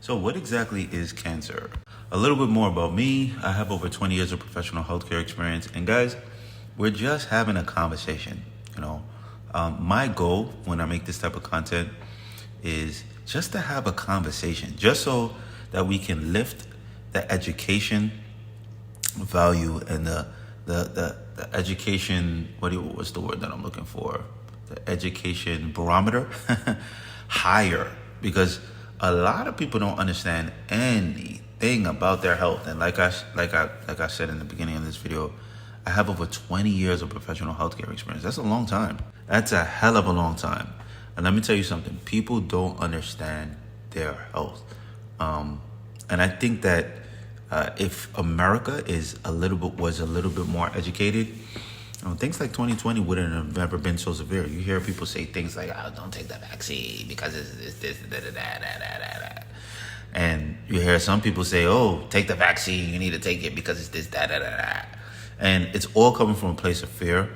So what exactly is cancer? A little bit more about me. I have over 20 years of professional healthcare experience. And guys, we're just having a conversation. My goal when I make this type of content is just to have a conversation, just so that we can lift the education value and the education, what's the word that I'm looking for? The education barometer higher, because a lot of people don't understand anything about their health. And like I said in the beginning of this video, I have over 20 years of professional healthcare experience. That's a long time. That's a hell of a long time. And let me tell you something. People don't understand their health. And I think that if America was a little bit more educated, things like 2020 wouldn't have ever been so severe. You hear people say things like, "Oh, don't take the vaccine because it's this, da, da, da, da, da, da." And you hear some people say, "Oh, take the vaccine. You need to take it because it's this, da, da, da, da." And it's all coming from a place of fear,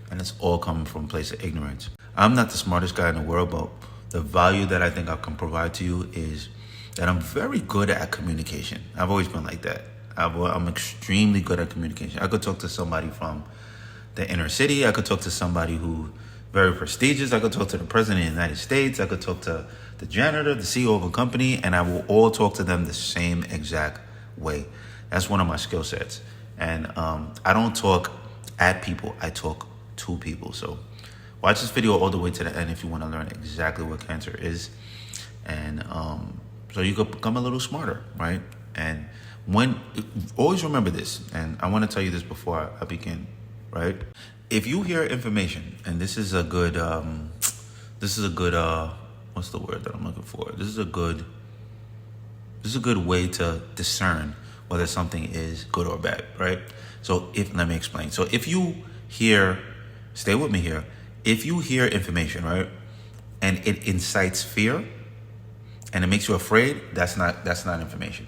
and it's all coming from a place of ignorance. I'm not the smartest guy in the world, but the value that I think I can provide to you is that I'm very good at communication. I've always been like that. I'm extremely good at communication. I could talk to somebody from the inner city. I could talk to somebody who very prestigious. I could talk to the president of the United States. I could talk to the janitor, the CEO of a company, and I will all talk to them the same exact way. That's one of my skill sets. And I don't talk at people. I talk to people. So watch this video all the way to the end if you want to learn exactly what cancer is. And so you could become a little smarter, right? And always remember this, and I want to tell you this before I begin, right? If you hear information, and this is a good, what's the word that I'm looking for? This is a good way to discern whether something is good or bad, right? So let me explain. So if you hear, stay with me here. If you hear information, right, and it incites fear, and it makes you afraid, that's not information.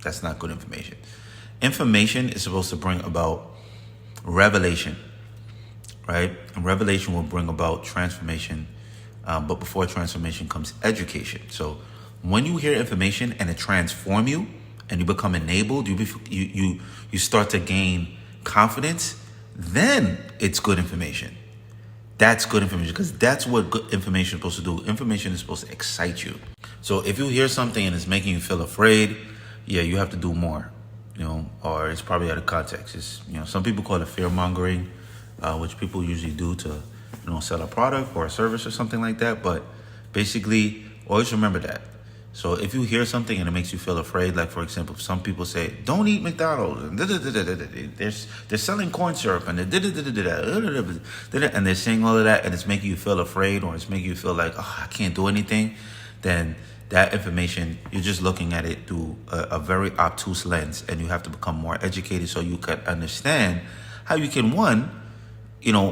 That's not good information. Information is supposed to bring about revelation, right? And revelation will bring about transformation. But before transformation comes education. So when you hear information and it transforms you and you become enabled, you start to gain confidence, then it's good information. That's good information, because that's what good information is supposed to do. Information is supposed to excite you. So if you hear something and it's making you feel afraid, yeah, you have to do more, or it's probably out of context. It's, some people call it fear mongering, which people usually do to, sell a product or a service or something like that. But basically, always remember that. So if you hear something and it makes you feel afraid, like for example, some people say, "Don't eat McDonald's," and they're selling corn syrup, and and they're saying all of that, and it's making you feel afraid, or it's making you feel like, "Oh, I can't do anything," then that information, you're just looking at it through a very obtuse lens, and you have to become more educated so you can understand how you can, one,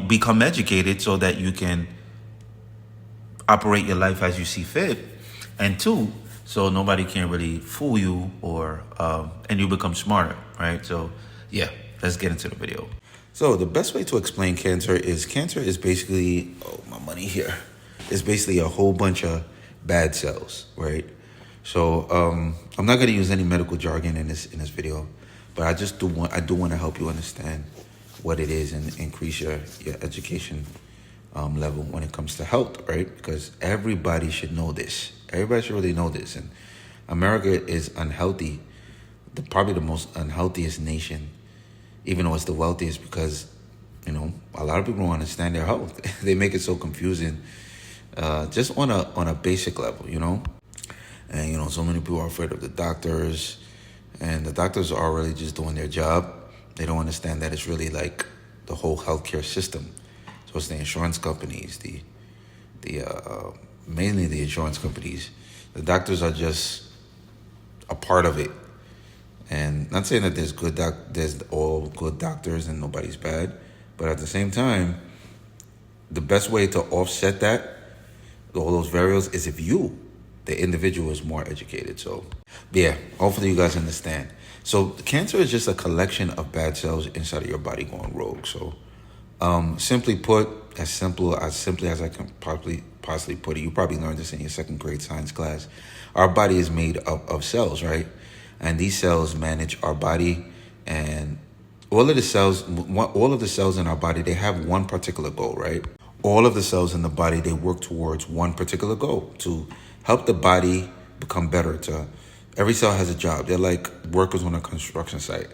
become educated so that you can operate your life as you see fit, and two, so nobody can really fool you, or and you become smarter, right? So yeah, let's get into the video. So the best way to explain cancer is basically, my money here, is basically a whole bunch of bad cells, right? So I'm not going to use any medical jargon in this video, but I do want to help you understand what it is and increase your education level when it comes to health, right? Because everybody should know this. Everybody should really know this. And America is unhealthy, probably the most unhealthiest nation, even though it's the wealthiest, because, a lot of people don't understand their health. They make it so confusing, just on a basic level, And, so many people are afraid of the doctors, and the doctors are really just doing their job. They don't understand that it's really like the whole healthcare system. So it's the insurance companies, mainly the insurance companies. The doctors are just a part of it. And not saying that there's all good doctors and nobody's bad, but at the same time, the best way to offset that, all those variables, is if you, the individual, is more educated. So yeah, hopefully you guys understand. So cancer is just a collection of bad cells inside of your body going rogue. So simply put, as simply as I can possibly put it. You probably learned this in your second grade science class. Our body is made of cells, right? And these cells manage our body, and all of the cells in our body, they have one particular goal, right? All of the cells in the body, they work towards one particular goal, to help the body become better. Every cell has a job. They're like workers on a construction site,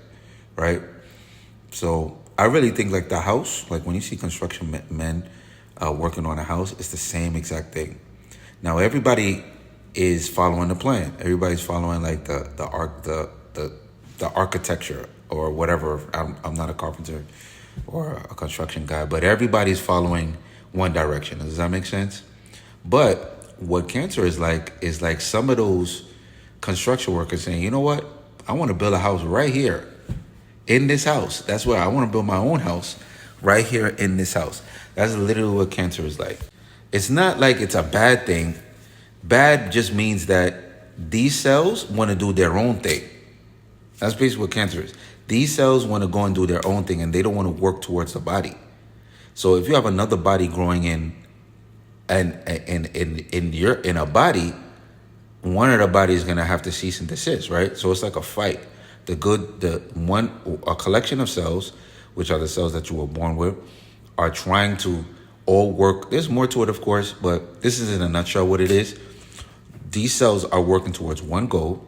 right? So I really think like the house, like when you see construction men working on a house, it's the same exact thing. Now everybody is following the plan. Everybody's following like the architecture or whatever. I'm not a carpenter or a construction guy, but everybody's following one direction. Does that make sense? But what cancer is like some of those construction workers saying, you know what? I want to build a house right here in this house. That's where I want to build my own house right here in this house. That's literally what cancer is like. It's not like it's a bad thing. Bad just means that these cells want to do their own thing. That's basically what cancer is. These cells want to go and do their own thing, and they don't want to work towards the body. So if you have another body growing in a body, one of the bodies is gonna have to cease and desist, right? So it's like a fight. A collection of cells, which are the cells that you were born with, are trying to all work. There's more to it, of course, but this is in a nutshell what it is. These cells are working towards one goal,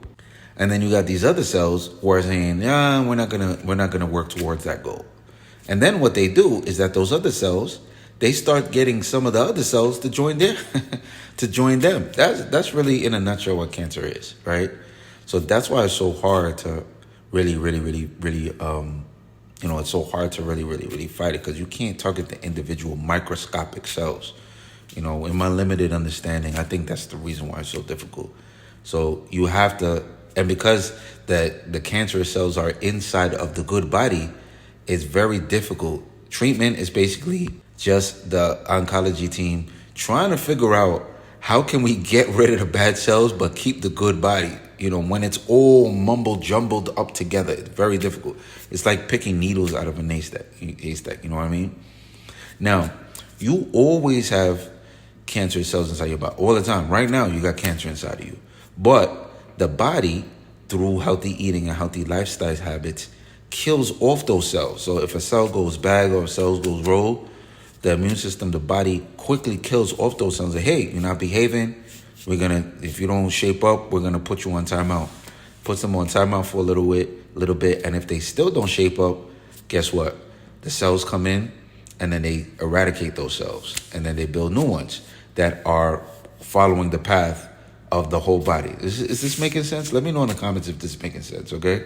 and then you got these other cells who are saying, "Yeah, we're not gonna work towards that goal." And then what they do is that those other cells, they start getting some of the other cells to join them. That's really in a nutshell what cancer is, right? So that's why it's so hard to really it's so hard to really fight it, because you can't target the individual microscopic cells. In my limited understanding, I think that's the reason why it's so difficult. So you have to, and because the cancerous cells are inside of the good body, it's very difficult. Treatment is basically just the oncology team trying to figure out how can we get rid of the bad cells but keep the good body. When it's all jumbled up together, it's very difficult. It's like picking needles out of a haystack, you know what I mean? Now, you always have cancerous cells inside your body all the time. Right now, you got cancer inside of you. But the body, through healthy eating and healthy lifestyle habits, kills off those cells. So if a cell goes bad or a cell goes rogue, the immune system, the body quickly kills off those cells. Like, hey, you're not behaving. If you don't shape up, we're gonna put you on timeout. Puts them on timeout for a little bit, and if they still don't shape up, guess what? The cells come in, and then they eradicate those cells, and then they build new ones that are following the path of the whole body. Is this making sense? Let me know in the comments if this is making sense, okay?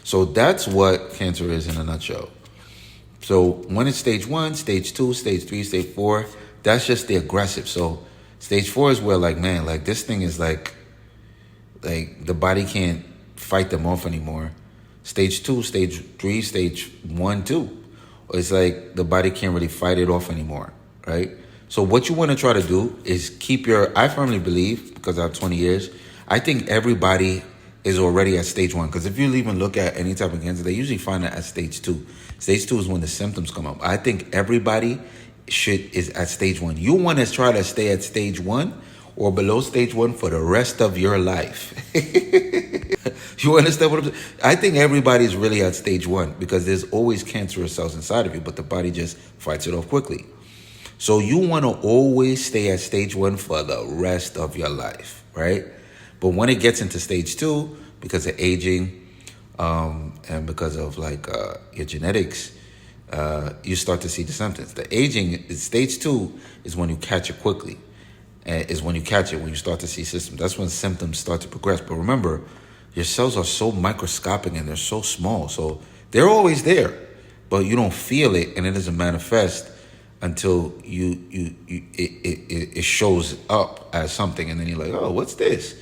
So that's what cancer is in a nutshell. So when it's stage 1, stage 2, stage 3, stage 4, that's just the aggressive. So stage 4 is where this thing is like the body can't fight them off anymore. Stage 2, stage 3, stage 1, 2. It's like the body can't really fight it off anymore, right? So what you want to try to do is I firmly believe, because I have 20 years, I think everybody is already at stage 1. Because if you even look at any type of cancer, they usually find it at stage 2. Stage 2 is when the symptoms come up. I think everybody is at stage 1. You want to try to stay at stage 1 or below stage 1 for the rest of your life. You understand what I'm saying? I think everybody's really at stage 1 because there's always cancerous cells inside of you, but the body just fights it off quickly. So you want to always stay at stage 1 for the rest of your life, right? But when it gets into stage 2, because of aging and because of your genetics, you start to see the symptoms. The aging, stage 2 is when you catch it quickly. When you start to see symptoms. That's when symptoms start to progress. But remember, your cells are so microscopic and they're so small. So they're always there, but you don't feel it and it doesn't manifest until it shows up as something. And then you're like, oh, what's this?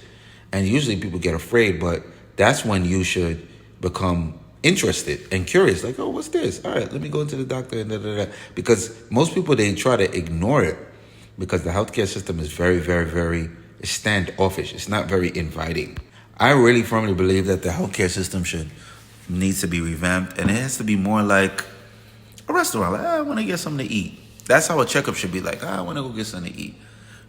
And usually people get afraid, but that's when you should become interested and curious. Like, oh, what's this? All right, let me go into the doctor and da. Because most people, they try to ignore it because the healthcare system is very, very, very standoffish. It's not very inviting. I really firmly believe that the healthcare system needs to be revamped, and it has to be more like a restaurant. Like, I want to get something to eat. That's how a checkup should be like. I want to go get something to eat.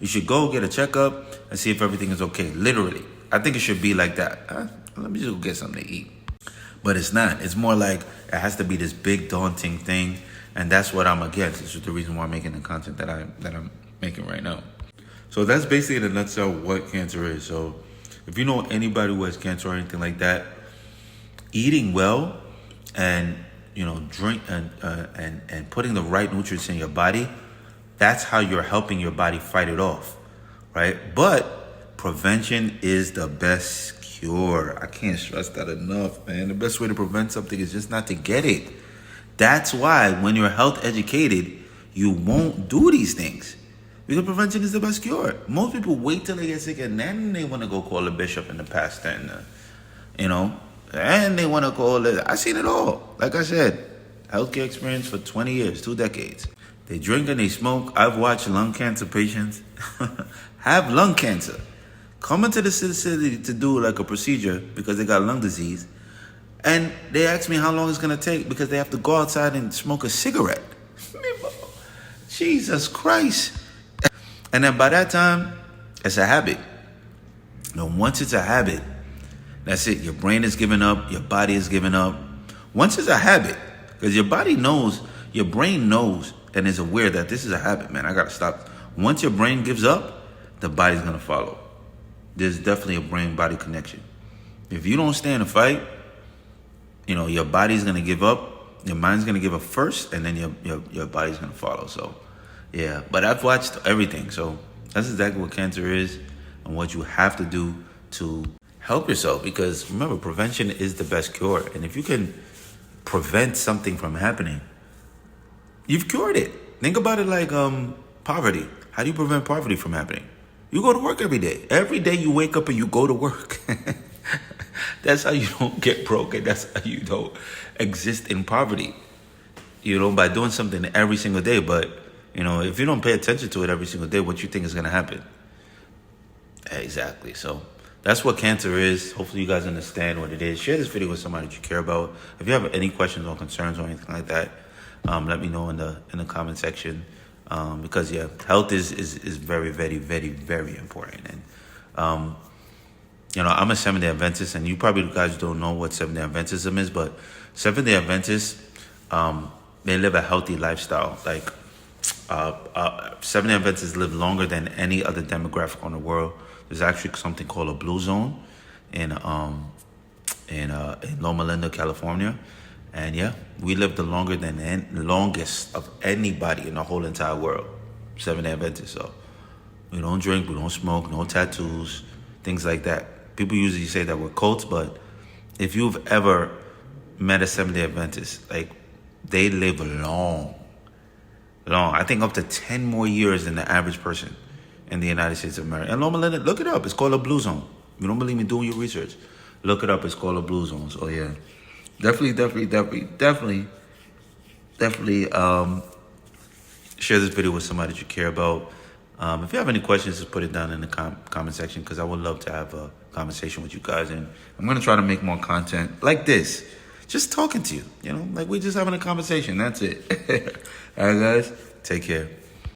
You should go get a checkup and see if everything is okay. Literally. I think it should be like that. Let me just go get something to eat. But it's not. It's more like it has to be this big daunting thing. And that's what I'm against. This is the reason why I'm making the content that I'm making right now. So that's basically in a nutshell what cancer is. So if you know anybody who has cancer or anything like that, eating well and drink and putting the right nutrients in your body, that's how you're helping your body fight it off, right? But prevention is the best cure. I can't stress that enough, man. The best way to prevent something is just not to get it. That's why when you're health educated, you won't do these things. Because prevention is the best cure. Most people wait till they get sick and then they want to go call a bishop and the pastor and they want to call it. I seen it all. Like I said, healthcare experience for 20 years, 2 decades. They drink and they smoke. I've watched lung cancer patients have lung cancer. Come into the facility to do like a procedure because they got lung disease. And they ask me how long it's going to take because they have to go outside and smoke a cigarette. Jesus Christ. And then by that time, it's a habit. Once it's a habit, that's it. Your brain is giving up. Your body is giving up. Once it's a habit, because your body knows, your brain knows and is aware that this is a habit, man. I got to stop. Once your brain gives up, the body's going to follow. There's definitely a brain-body connection. If you don't stay in a fight, your body's going to give up. Your mind's going to give up first, and then your body's going to follow. So, yeah. But I've watched everything. So that's exactly what cancer is and what you have to do to help yourself. Because remember, prevention is the best cure. And if you can prevent something from happening, you've cured it. Think about it like poverty. How do you prevent poverty from happening? You go to work every day. Every day you wake up and you go to work. That's how you don't get broke, and that's how you don't exist in poverty. By doing something every single day. But, if you don't pay attention to it every single day, what you think is going to happen? Exactly. So that's what cancer is. Hopefully you guys understand what it is. Share this video with somebody that you care about. If you have any questions or concerns or anything like that, let me know in the comment section. Because health is very, very, very, very important. And I'm a Seventh-day Adventist, and you probably guys don't know what Seventh-day Adventism is, but Seventh-day Adventists, they live a healthy lifestyle. Like Seventh-day Adventists live longer than any other demographic on the world. There's actually something called a blue zone in Loma Linda, California. And we live the longest of anybody in the whole entire world. Seventh-day Adventists. So we don't drink, we don't smoke, no tattoos, things like that. People usually say that we're cults, but if you've ever met a Seventh-day Adventist, like, they live long. I think up to 10 more years than the average person in the United States of America. And Loma Linda, look it up. It's called a blue zone. If you don't believe me, do your research. Look it up. It's called a blue zone. So yeah. Definitely share this video with somebody that you care about. If you have any questions, just put it down in the comment section, because I would love to have a conversation with you guys. And I'm going to try to make more content like this. Just talking to you, like we're just having a conversation. That's it. All right, guys. Take care.